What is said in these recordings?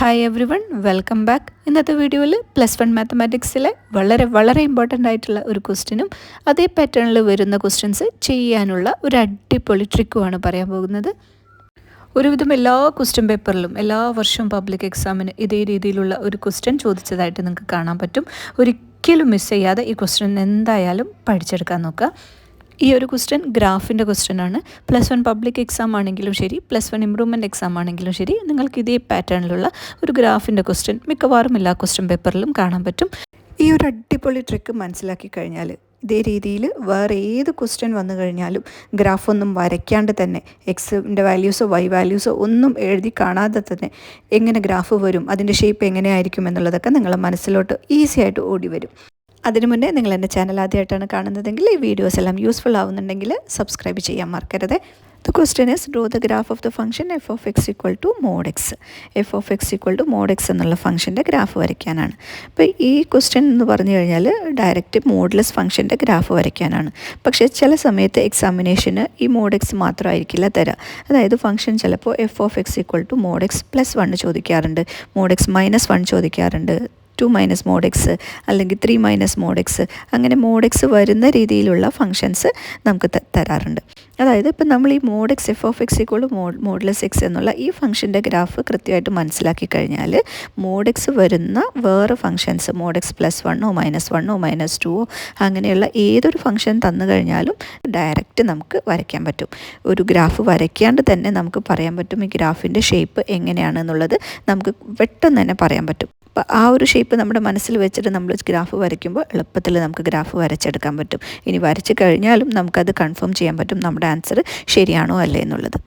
Hi every one, welcome back. ഇന്നത്തെ വീഡിയോയിൽ +1 മാത്തമാറ്റിക്സിലെ വളരെ ഇമ്പോർട്ടൻ്റ് ആയിട്ടുള്ള ഒരു ക്വസ്റ്റ്യനും അതേ പാറ്റേണിൽ വരുന്ന ക്വസ്റ്റ്യൻസ് ചെയ്യാനുള്ള ഒരു അടിപൊളി ട്രിക്കുമാണ് പറയാൻ പോകുന്നത്. ഒരുവിധം എല്ലാ ക്വസ്റ്റ്യൻ പേപ്പറിലും എല്ലാ വർഷവും പബ്ലിക് എക്സാമിന് ഇതേ രീതിയിലുള്ള ഒരു ക്വസ്റ്റ്യൻ ചോദിച്ചതായിട്ട് നിങ്ങൾക്ക് കാണാൻ പറ്റും. ഒരിക്കലും മിസ് ചെയ്യാതെ ഈ ക്വസ്റ്റ്യൻ എന്തായാലും പഠിച്ചെടുക്കാൻ നോക്കുക. ഈ ഒരു ക്വസ്റ്റ്യൻ ഗ്രാഫിൻ്റെ ക്വസ്റ്റ്യനാണ്. +1 പബ്ലിക് എക്സാം ആണെങ്കിലും ശരി, +1 ഇംപ്രൂവ്മെൻറ്റ് എക്സാം ആണെങ്കിലും ശരി, നിങ്ങൾക്ക് ഇതേ പാറ്റേണിലുള്ള ഒരു ഗ്രാഫിൻ്റെ ക്വസ്റ്റ്യൻ മിക്കവാറും എല്ലാ ക്വസ്റ്റ്യൻ പേപ്പറിലും കാണാൻ പറ്റും. ഈ ഒരു അടിപൊളി ട്രിക്ക് മനസ്സിലാക്കി കഴിഞ്ഞാൽ ഇതേ രീതിയിൽ വേറെ ഏത് ക്വസ്റ്റ്യൻ വന്നു കഴിഞ്ഞാലും ഗ്രാഫൊന്നും വരയ്ക്കാണ്ട് തന്നെ എക്സിൻ്റെ വാല്യൂസോ വൈ വാല്യൂസോ ഒന്നും എഴുതി കാണാതെ തന്നെ എങ്ങനെ ഗ്രാഫ് വരും, അതിൻ്റെ ഷേപ്പ് എങ്ങനെയായിരിക്കും എന്നുള്ളതൊക്കെ നിങ്ങളെ മനസ്സിലോട്ട് ഈസി ആയിട്ട് ഓടി വരും. അതിനു മുന്നേ നിങ്ങൾ എൻ്റെ ചാനൽ ആദ്യമായിട്ടാണ് കാണുന്നതെങ്കിൽ ഈ വീഡിയോസ് എല്ലാം യൂസ്ഫുൾ ആവുന്നുണ്ടെങ്കിൽ സബ്സ്ക്രൈബ് ചെയ്യാൻ മറക്കരുത്. The question is, draw the graph of the function f of x equal to mod x. f of x equal to mod x എന്നുള്ള ഫംഗ്ഷൻ്റെ ഗ്രാഫ് വരയ്ക്കാനാണ്. അപ്പോൾ ഈ ക്വസ്റ്റ്യൻ എന്ന് പറഞ്ഞു കഴിഞ്ഞാൽ ഡയറക്റ്റ് മോഡ്ലെസ് ഫംഗ്ഷൻ്റെ ഗ്രാഫ് വരയ്ക്കാനാണ്. പക്ഷേ ചില സമയത്ത് എക്സാമിനേഷന് ഈ മോഡ് എക്സ് മാത്രമായിരിക്കില്ല തരാം. അതായത് ഫംഗ്ഷൻ ചിലപ്പോൾ f of x equal to mod x +1 ചോദിക്കാറുണ്ട്, mod x -1 ചോദിക്കാറുണ്ട്, 2 - mod x അല്ലെങ്കിൽ 3 - mod x, അങ്ങനെ mod x വരുന്ന രീതിയിലുള്ള ഫങ്ഷൻസ് നമുക്ക് തരാറുണ്ട്. അതായത് ഇപ്പം നമ്മൾ ഈ mod x f of x equal to മോഡ്ലെസ് x എന്നുള്ള ഈ ഫംഗ്ഷൻ്റെ ഗ്രാഫ് കൃത്യമായിട്ട് മനസ്സിലാക്കി കഴിഞ്ഞാൽ mod x വരുന്ന വേറെ ഫങ്ഷൻസ് mod x +1 -1 -2 അങ്ങനെയുള്ള ഏതൊരു ഫംഗ്ഷൻ തന്നു കഴിഞ്ഞാലും ഡയറക്റ്റ് നമുക്ക് വരയ്ക്കാൻ പറ്റും. ഒരു ഗ്രാഫ് വരയ്ക്കാണ്ട് തന്നെ നമുക്ക് പറയാൻ പറ്റും ഈ ഗ്രാഫിൻ്റെ ഷേപ്പ് എങ്ങനെയാണെന്നുള്ളത് നമുക്ക് പെട്ടെന്ന് തന്നെ പറയാൻ പറ്റും. അപ്പോൾ ആ ഒരു ഷേപ്പ് നമ്മുടെ മനസ്സിൽ വെച്ചിട്ട് നമ്മൾ ഗ്രാഫ് വരയ്ക്കുമ്പോൾ എളുപ്പത്തിൽ നമുക്ക് ഗ്രാഫ് വരച്ചെടുക്കാൻ പറ്റും. ഇനി വരച്ച് കഴിഞ്ഞാലും നമുക്കത് കൺഫേം ചെയ്യാൻ പറ്റും നമ്മുടെ ആൻസർ ശരിയാണോ അല്ലേ എന്നുള്ളത്.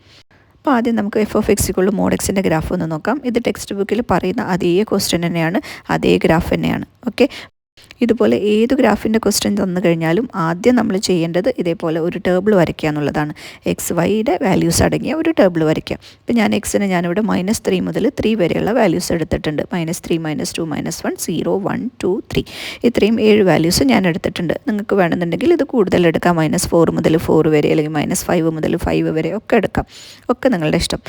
അപ്പോൾ ആദ്യം നമുക്ക് f of x equal to mod x ൻ്റെ ഗ്രാഫ് ഒന്ന് നോക്കാം. ഇത് ടെക്സ്റ്റ് ബുക്കിൽ പറയുന്ന അതേ ക്വസ്റ്റ്യൻ തന്നെയാണ്, അതേ ഗ്രാഫ് തന്നെയാണ്. ഓക്കെ, ഇതുപോലെ ഏത് ഗ്രാഫിൻ്റെ ക്വസ്റ്റ്യൻ തന്നു കഴിഞ്ഞാലും ആദ്യം നമ്മൾ ചെയ്യേണ്ടത് ഇതേപോലെ ഒരു ടേബിൾ വരയ്ക്കുക എന്നുള്ളതാണ്. എക്സ് വൈയുടെ വാല്യൂസ് അടങ്ങിയ ഒരു ടേബിൾ വരയ്ക്കുക. ഇപ്പോൾ ഞാൻ എക്സിന് ഞാനിവിടെ -3 മുതൽ 3 വരെയുള്ള വാല്യൂസ് എടുത്തിട്ടുണ്ട്. -3 -2 -1 0 1 2 3 ഇത്രയും 7 വാല്യൂസ് ഞാൻ എടുത്തിട്ടുണ്ട്. നിങ്ങൾക്ക് വേണമെന്നുണ്ടെങ്കിൽ ഇത് കൂടുതൽ എടുക്കാം, -4 മുതൽ 4 വരെ അല്ലെങ്കിൽ -5 മുതൽ 5 വരെ ഒക്കെ എടുക്കാം, ഒക്കെ നിങ്ങളുടെ ഇഷ്ടം.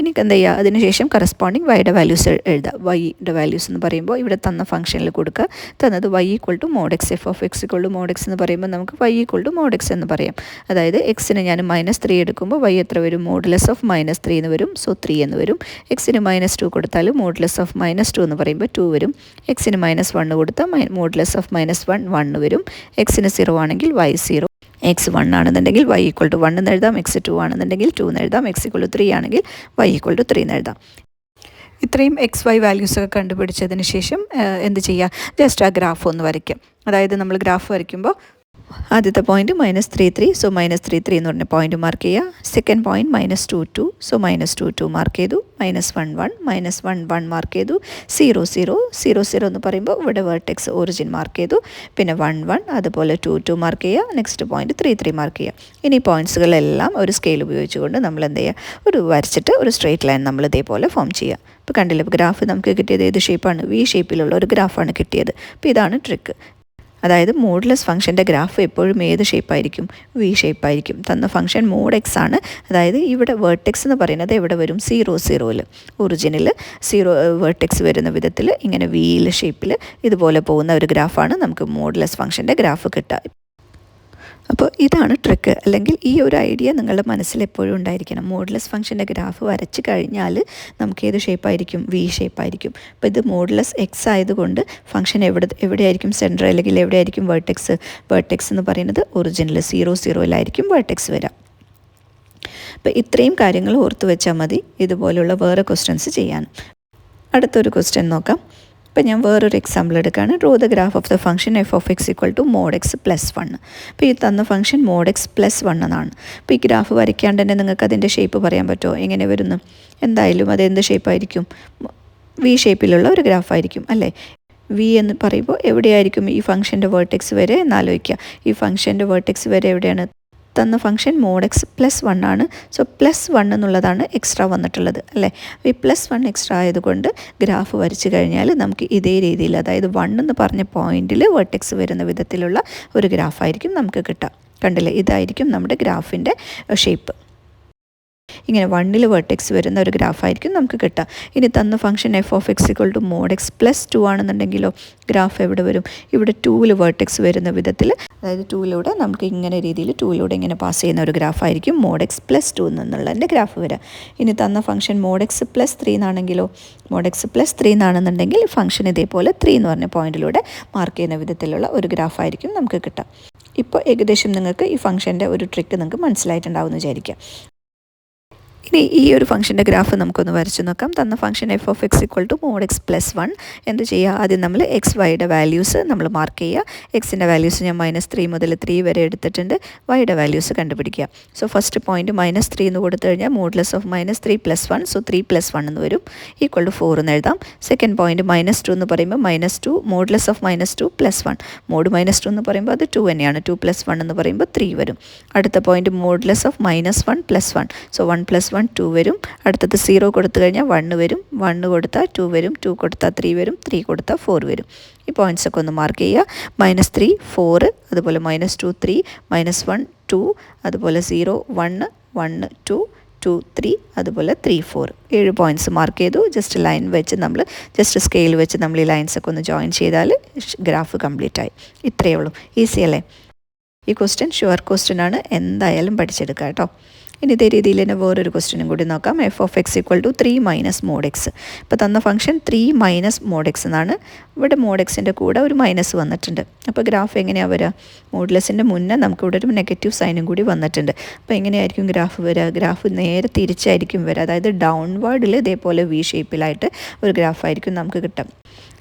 ഇനി എന്ത് ചെയ്യുക, അതിനുശേഷം കറസ്പോണ്ടിങ് വൈയുടെ വാല്യൂസ് എഴുതുക. വൈയുടെ വാല്യൂസ് എന്ന് പറയുമ്പോൾ ഇവിടെ തന്ന ഫംഗ്ഷനിൽ കൊടുക്കുക. തന്നത് y = mod x, f of x = mod x എന്ന് പറയുമ്പോൾ നമുക്ക് y = mod x എന്ന് പറയാം. അതായത് എക്സിന് ഞാൻ -3 എടുക്കുമ്പോൾ y എത്ര വരും, മോഡുലസ് ഓഫ് -3 എന്ന് വരും, സോ 3 എന്ന് വരും. എക്സിന് -2 കൊടുത്താൽ മോഡുലസ് ഓഫ് -2 എന്ന് പറയുമ്പോൾ 2 വരും. എക്സിന് -1 കൊടുത്താൽ മോഡുലസ് ഓഫ് -1 1 വരും. എക്സിന് 0 ആണെങ്കിൽ y 0, x 1 ആണെന്നുണ്ടെങ്കിൽ y = 1 എന്ന് എഴുതാം, x 2 ആണെന്നുണ്ടെങ്കിൽ 2 എന്ന് എഴുതാം, x = 3 ആണെങ്കിൽ y = 3 എന്ന് എഴുതാം. ഇത്രയും XY വാല്യൂസൊക്കെ കണ്ടുപിടിച്ചതിന് ശേഷം എന്ത് ചെയ്യുക, ജസ്റ്റ് ആ ഗ്രാഫ് ഒന്ന് വരയ്ക്കാം. അതായത് നമ്മൾ ഗ്രാഫ് വരയ്ക്കുമ്പോൾ ആദ്യത്തെ പോയിൻറ്റ് -33, സോ -33 എന്ന് പറഞ്ഞ പോയിൻറ്റ് മാർക്ക് ചെയ്യുക. സെക്കൻഡ് പോയിൻറ്റ് -22, സോ -22 മാർക്ക് ചെയ്തു. -11 -11 മാർക്ക് ചെയ്തു. 0 0 0 0 എന്ന് പറയുമ്പോൾ ഇവിടെ വേർട്ടെക്സ് ഒറിജിൻ മാർക്ക് ചെയ്തു. പിന്നെ 1 1 അതുപോലെ 2 2 മാർക്ക് ചെയ്യുക. നെക്സ്റ്റ് പോയിൻറ്റ് 3 3 മാർക്ക് ചെയ്യുക. ഇനി പോയിൻറ്റ്സുകളെല്ലാം ഒരു സ്കെയിൽ ഉപയോഗിച്ചുകൊണ്ട് നമ്മൾ എന്ത് ചെയ്യുക, ഒരു വരച്ചിട്ട് ഒരു സ്ട്രെയിറ്റ് ലൈൻ നമ്മൾ ഇതേപോലെ ഫോം ചെയ്യുക. ഇപ്പോൾ കണ്ടില്ല, ഗ്രാഫ് നമുക്ക് കിട്ടിയത് ഏത് ഷേപ്പാണ്, വി ഷേപ്പിലുള്ള ഒരു ഗ്രാഫാണ് കിട്ടിയത്. അപ്പോൾ ഇതാണ് ട്രിക്ക്. അതായത് മോഡ്ലെസ് ഫംഗ്ഷൻ്റെ ഗ്രാഫ് എപ്പോഴും ഏത് ഷേപ്പായിരിക്കും, വി ഷേപ്പായിരിക്കും. തന്ന ഫംഗ്ഷൻ mod x ആണ്. അതായത് ഇവിടെ വേർട്ടെക്സ് എന്ന് പറയുന്നത് എവിടെ വരും, 0 0ൽ ഒറിജിനിൽ 0 വേർട്ടെക്സ് വരുന്ന വിധത്തിൽ ഇങ്ങനെ വിയിൽ ഷേപ്പിൽ ഇതുപോലെ പോകുന്ന ഒരു ഗ്രാഫാണ് നമുക്ക് മോഡ്ലെസ് ഫംഗ്ഷൻ്റെ ഗ്രാഫ് കിട്ടുക. അപ്പോൾ ഇതാണ് ട്രിക്ക്. അല്ലെങ്കിൽ ഈ ഒരു ഐഡിയ നിങ്ങളുടെ മനസ്സിൽ എപ്പോഴും ഉണ്ടായിരിക്കണം. മോഡുലസ് ഫംഗ്ഷൻ്റെ ഗ്രാഫ് വരച്ച് കഴിഞ്ഞാൽ നമുക്ക് ഏത് ഷേപ്പായിരിക്കും, വി ഷേപ്പായിരിക്കും. അപ്പോൾ ഇത് മോഡുലസ് എക്സ് ആയതുകൊണ്ട് ഫംഗ്ഷൻ എവിടെയായിരിക്കും സെൻറ്റർ, അല്ലെങ്കിൽ എവിടെയായിരിക്കും വേർട്ടെക്സ്. വേർട്ടെക്സ് എന്ന് പറയുന്നത് ഒറിജിനിൽ 0 0ലായിരിക്കും വേർട്ടെക്സ് വരാം. അപ്പോൾ ഇത്രയും കാര്യങ്ങൾ ഓർത്ത് വെച്ചാൽ മതി ഇതുപോലുള്ള വേറെ ക്വസ്റ്റ്യൻസ് ചെയ്യാൻ. അടുത്തൊരു ക്വസ്റ്റ്യൻ നോക്കാം. ഇപ്പോൾ ഞാൻ വേറൊരു എക്സാമ്പിൾ എടുക്കുകയാണ്. Draw the graph of the function f of x equal to mod x +1. അപ്പോൾ ഈ തന്ന ഫംഗ്ഷൻ mod x +1 എന്നാണ്. അപ്പോൾ ഈ ഗ്രാഫ് വരയ്ക്കാണ്ട് തന്നെ നിങ്ങൾക്ക് അതിൻ്റെ ഷേപ്പ് പറയാൻ പറ്റുമോ, എങ്ങനെ വരുന്നു? എന്തായാലും അത് എന്ത് ഷേപ്പായിരിക്കും, വി ഷേപ്പിലുള്ള ഒരു ഗ്രാഫായിരിക്കും അല്ലേ. വി എന്ന് പറയുമ്പോൾ എവിടെയായിരിക്കും ഈ ഫംഗ്ഷൻ്റെ വേർട്ടെക്സ് വരെ എന്നാലോചിക്കുക. ഈ ഫംഗ്ഷൻ്റെ വേർട്ടെക്സ് വരെ എവിടെയാണ്, തന്ന ഫംഗ്ഷൻ mod x +1 ആണ്. സോ +1 എന്നുള്ളതാണ് എക്സ്ട്രാ വന്നിട്ടുള്ളത് അല്ലേ. ഈ +1 എക്സ്ട്രാ ആയതുകൊണ്ട് ഗ്രാഫ് വരച്ച് കഴിഞ്ഞാൽ നമുക്ക് ഇതേ രീതിയിൽ, അതായത് 1 എന്ന് പറഞ്ഞ പോയിന്റിൽ വേർട്ടെക്സ് വരുന്ന വിധത്തിലുള്ള ഒരു ഗ്രാഫായിരിക്കും നമുക്ക് കിട്ടുക. കണ്ടില്ലേ, ഇതായിരിക്കും നമ്മുടെ ഗ്രാഫിൻ്റെ ഷേപ്പ്. ഇങ്ങനെ 1-ൽ വെർട്ടെക്സ് വരുന്ന ഒരു ഗ്രാഫായിരിക്കും നമുക്ക് കിട്ടുക. ഇനി തന്ന function F of X equal to mod X plus 2 ആണെന്നുണ്ടെങ്കിലോ ഗ്രാഫ് എവിടെ വരും? ഇവിടെ 2-ൽ വെർട്ടെക്സ് വരുന്ന വിധത്തിൽ, അതായത് 2-ലൂടെ നമുക്ക് ഇങ്ങനെ രീതിയിൽ 2-ലൂടെ ഇങ്ങനെ പാസ് ചെയ്യുന്ന ഒരു ഗ്രാഫായിരിക്കും മോഡ് എക്സ് പ്ലസ് 2 എന്നുള്ളതിൻ്റെ ഗ്രാഫ് വരിക. ഇനി തന്ന ഫംഗ്ഷൻ മോഡ് എക്സ് പ്ലസ് 3 എന്നാണെങ്കിലോ മോഡ് എക്സ് പ്ലസ് 3 എന്നാണെന്നുണ്ടെങ്കിൽ ഫംഗ്ഷൻ ഇതേപോലെ 3 എന്ന് പറഞ്ഞ പോയിന്റിലൂടെ മാർക്ക് ചെയ്യുന്ന വിധത്തിലുള്ള ഒരു ഗ്രാഫായിരിക്കും നമുക്ക് കിട്ടുക. ഇപ്പോൾ ഏകദേശം നിങ്ങൾക്ക് ഈ ഫംഗ്ഷൻ്റെ ഒരു ട്രിക്ക് നിങ്ങൾക്ക് മനസ്സിലായിട്ടുണ്ടാവും എന്ന് വിചാരിക്കുക. ഇനി ഈ ഒരു ഫംഗ്ഷൻ്റെ ഗ്രാഫ് നമുക്കൊന്ന് വരച്ച് നോക്കാം. തന്ന function F of X equal to mod X plus 1 എന്ത് ചെയ്യുക? ആദ്യം നമ്മൾ എക്സ് വൈയുടെ വാല്യൂസ് നമ്മൾ മാർക്ക് ചെയ്യുക. എക്സിൻ്റെ വാല്യൂസ് ഞാൻ -3 മുതൽ 3 വരെ എടുത്തിട്ടുണ്ട്. വൈയുടെ വാല്യൂസ് കണ്ടുപിടിക്കുക. സോ ഫസ്റ്റ് പോയിൻറ്റ് -3 എന്ന് കൊടുത്തു കഴിഞ്ഞാൽ മോഡ്ലെസ് ഓഫ് -3 + 1, സോ 3 + 1 എന്ന് വരും, ഈക്വൽ ടു 4 എന്ന് എഴുതാം. സെക്കൻഡ് പോയിൻറ്റ് -2 എന്ന് പറയുമ്പോൾ -2 മോഡ്ലെസ് ഓഫ് -2 + 1, മോഡ് -2 എന്ന് പറയുമ്പോൾ അത് 2 തന്നെയാണ്. 2 + 1 എന്ന് പറയുമ്പോൾ 3 വരും. അടുത്ത പോയിൻറ്റ് മോഡ്ലെസ് ഓഫ് -1 + 1, സോ 1 + 1 2 വരും. അടുത്തത് 0 കൊടുത്തു കഴിഞ്ഞാൽ 1 വരും, 1 കൊടുത്താൽ 2 വരും, 2 കൊടുത്താൽ 3 വരും, 3 കൊടുത്താൽ 4 വരും. ഈ പോയിൻറ്റ്സൊക്കെ ഒന്ന് മാർക്ക് ചെയ്യുക. -3 4, അതുപോലെ -2 3, -1 2, അതുപോലെ 0 1 1 2 2 3, അതുപോലെ 3 4, 7 പോയിൻറ്റ്സ് മാർക്ക് ചെയ്തു. ജസ്റ്റ് ലൈൻ വെച്ച് നമ്മൾ ജസ്റ്റ് സ്കെയിൽ വെച്ച് നമ്മൾ ഈ ലൈൻസൊക്കെ ഒന്ന് ജോയിൻ ചെയ്താൽ ഗ്രാഫ് കംപ്ലീറ്റ് ആയി. ഇത്രയേ ഉള്ളൂ. ഈസി അല്ലേ? ഈ ക്വസ്റ്റ്യൻ ഷുവർ ക്വസ്റ്റ്യൻ ആണ്, എന്തായാലും പഠിച്ചെടുക്കുക കേട്ടോ. ഇനി ഇതേ രീതിയിൽ തന്നെ വേറൊരു ക്വസ്റ്റ്യനും കൂടി നോക്കാം. F of X equal to 3 - mod x. ഇപ്പോൾ തന്ന ഫംഗ്ഷൻ 3 - മോഡ് എക്സ് എന്നാണ്. ഇവിടെ മോഡ് എക്സിൻ്റെ കൂടെ ഒരു മൈനസ് വന്നിട്ടുണ്ട്. അപ്പോൾ ഗ്രാഫ് എങ്ങനെയാണ് വരിക? മോഡ്ലെസിൻ്റെ മുന്നേ നമുക്കിവിടെ ഒരു നെഗറ്റീവ് സൈനും കൂടി വന്നിട്ടുണ്ട്. അപ്പോൾ എങ്ങനെയായിരിക്കും ഗ്രാഫ് വരിക? ഗ്രാഫ് നേരെ തിരിച്ചായിരിക്കും വരിക. അതായത് ഡൗൺവേർഡിൽ ഇതേപോലെ വി ഷേപ്പിലായിട്ട് ഒരു ഗ്രാഫായിരിക്കും നമുക്ക് കിട്ടും.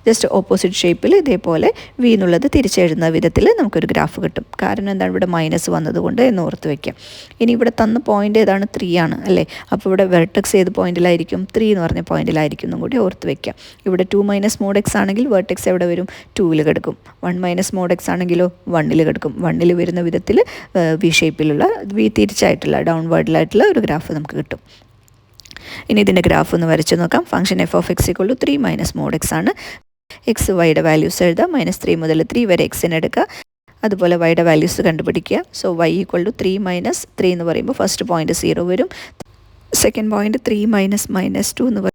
ജസ്റ്റ് ഓപ്പോസിറ്റ് ഷേപ്പിൽ ഇതേപോലെ വി എന്നുള്ളത് തിരിച്ചെഴുതുന്ന വിധത്തിൽ നമുക്കൊരു ഗ്രാഫ് കിട്ടും. കാരണം എന്താണ്? ഇവിടെ മൈനസ് വന്നതുകൊണ്ട് എന്ന് ഓർത്ത് വയ്ക്കാം. ഇനി ഇവിടെ തന്ന പോയിൻ്റ് ഏതാണ്? 3 ആണ് അല്ലേ? അപ്പോൾ ഇവിടെ വെർട്ടെക്സ് ഏത് പോയിന്റിലായിരിക്കും? 3 എന്ന് പറഞ്ഞ പോയിന്റിലായിരിക്കും എന്നും കൂടി ഓർത്ത് വയ്ക്കാം. ഇവിടെ 2 - മോഡ് എക്സ് ആണെങ്കിൽ വെർട്ടെക്സ് എവിടെ വരും? 2-ൽ കിടക്കും. 1 - മോഡ് എക്സ് ആണെങ്കിലോ 1-ൽ കിടക്കും. 1-ൽ വരുന്ന വിധത്തിൽ വി ഷേപ്പിലുള്ള വി തിരിച്ചായിട്ടുള്ള ഡൗൺവേർഡിലായിട്ടുള്ള ഒരു ഗ്രാഫ് നമുക്ക് കിട്ടും. ഇനി ഇതിൻ്റെ ഗ്രാഫ് ഒന്ന് വരച്ച് നോക്കാം. Function F of X equal to 3 - mod x ആണ്. എക്സ് വൈയുടെ വാല്യൂസ് എഴുതുക. -3 മുതൽ 3 വരെ എക്സിന് എടുക്കുക. അതുപോലെ വൈയുടെ വാല്യൂസ് കണ്ടുപിടിക്കുക. സോ y ഈക്വൽ ടു 3 - 3 എന്ന് പറയുമ്പോൾ ഫസ്റ്റ് പോയിൻറ്റ് 0 വരും. സെക്കൻഡ് പോയിൻറ്റ് 3 - -2 എന്ന്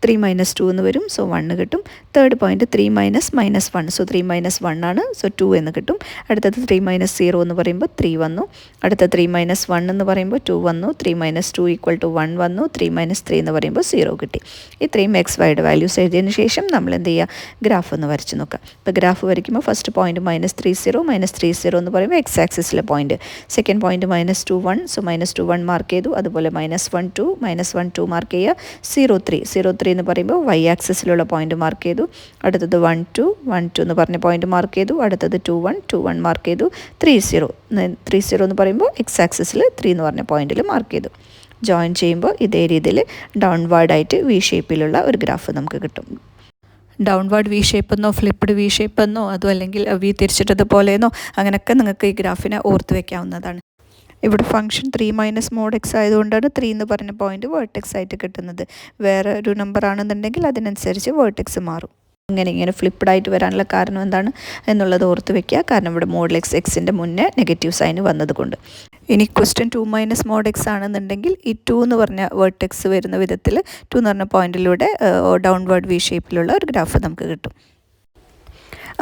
3 - 2 എന്ന് വരും. സോ 1 കിട്ടും. തേർഡ് പോയിൻറ്റ് 3 - -1, സോ 3 - 1 ആണ്. സോ 2 എന്ന് കിട്ടും. അടുത്തത് 3 - 0 എന്ന് പറയുമ്പോൾ 3 വന്നു. അടുത്ത 3 - 1 എന്ന് പറയുമ്പോൾ 2 വന്നു. 3 - 2 ഈക്വൽ ടു 1 വന്നു. 3 - 3 എന്ന് പറയുമ്പോൾ 0 കിട്ടി. ഇത്രയും എക്സ് വൈയുടെ വാല്യൂസ് എഴുതിയതിന് ശേഷം നമ്മൾ എന്ത് ചെയ്യുക? ഗ്രാഫ് ഒന്ന് വരച്ച് നോക്കാം. ഇപ്പോൾ ഗ്രാഫ് വരയ്ക്കുമ്പോൾ ഫസ്റ്റ് പോയിൻറ്റ് -30 -30 എന്ന് പറയുമ്പോൾ എക്സ് ആക്സിസിലെ point. Second point -21, so -21 mark ചെയ്തു. അതുപോലെ -12 -12 മാർക്ക് ചെയ്യുക. 0 3 എന്ന് പറയുമ്പോൾ വൈ ആക്സിസിലുള്ള പോയിൻറ്റ് മാർക്ക് ചെയ്തു. അടുത്തത് 1 2 എന്ന് പറഞ്ഞ പോയിൻറ്റ് മാർക്ക് ചെയ്തു. അടുത്തത് 2 1 മാർക്ക് ചെയ്തു. 30 എന്ന് പറയുമ്പോൾ എക്സ് ആക്സിസിൽ 3 എന്ന് പറഞ്ഞ പോയിൻറ്റിൽ മാർക്ക് ചെയ്തു. ജോയിൻ ചെയ്യുമ്പോൾ ഇതേ രീതിയിൽ ഡൗൺവേർഡായിട്ട് വി ഷേപ്പിലുള്ള ഒരു ഗ്രാഫ് നമുക്ക് കിട്ടും. ഡൗൺവേർഡ് വി ഷേപ്പ് എന്നോ ഫ്ലിപ്പ്ഡ് വി ഷേപ്പ് എന്നോ അതും അല്ലെങ്കിൽ വി തിരിച്ചിട്ടതുപോലെയെന്നോ അങ്ങനെയൊക്കെ നിങ്ങൾക്ക് ഈ ഗ്രാഫിനെ ഓർത്ത് വയ്ക്കാവുന്നതാണ്. ഇവിടെ ഫംഗ്ഷൻ 3 - മോഡ് എക്സ് ആയതുകൊണ്ടാണ് 3 എന്ന് പറഞ്ഞ പോയിൻറ്റ് വേർട്ടെക്സ് ആയിട്ട് കിട്ടുന്നത്. വേറെ ഒരു നമ്പർ ആണെന്നുണ്ടെങ്കിൽ അതിനനുസരിച്ച് വേർട്ടെക്സ് മാറും. ഇങ്ങനെ ഫ്ലിപ്പ്ഡായിട്ട് വരാനുള്ള കാരണം എന്താണ് എന്നുള്ളത് ഓർത്ത് വയ്ക്കുക. കാരണം ഇവിടെ മോഡ് എക്സിൻ്റെ മുന്നേ നെഗറ്റീവ് സൈന് വന്നതുകൊണ്ട്. ഇനി ക്വസ്റ്റ്യൻ 2 - മോഡ് എക്സ് ആണെന്നുണ്ടെങ്കിൽ ഈ 2 എന്ന് പറഞ്ഞ വേർട്ടെക്സ് വരുന്ന വിധത്തിൽ 2 എന്ന് പറഞ്ഞ പോയിന്റിലൂടെ ഡൗൺവേർഡ് വി ഷേപ്പിലുള്ള ഒരു ഗ്രാഫ് നമുക്ക് കിട്ടും.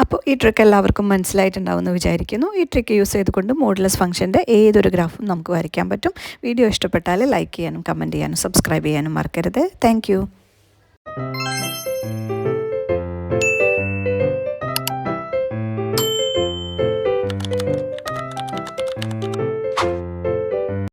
അപ്പോൾ ഈ ട്രിക്ക് എല്ലാവർക്കും മനസ്സിലായിട്ടുണ്ടാവുമെന്ന് വിചാരിക്കുന്നു. ഈ ട്രിക്ക് യൂസ് ചെയ്തുകൊണ്ട് മോഡുലസ് ഫംഗ്ഷൻ്റെ ഏതൊരു ഗ്രാഫും നമുക്ക് വരയ്ക്കാൻ പറ്റും. വീഡിയോ ഇഷ്ടപ്പെട്ടാൽ ലൈക്ക് ചെയ്യാനും കമൻറ്റ് ചെയ്യാനും സബ്സ്ക്രൈബ് ചെയ്യാനും മറക്കരുത്. താങ്ക്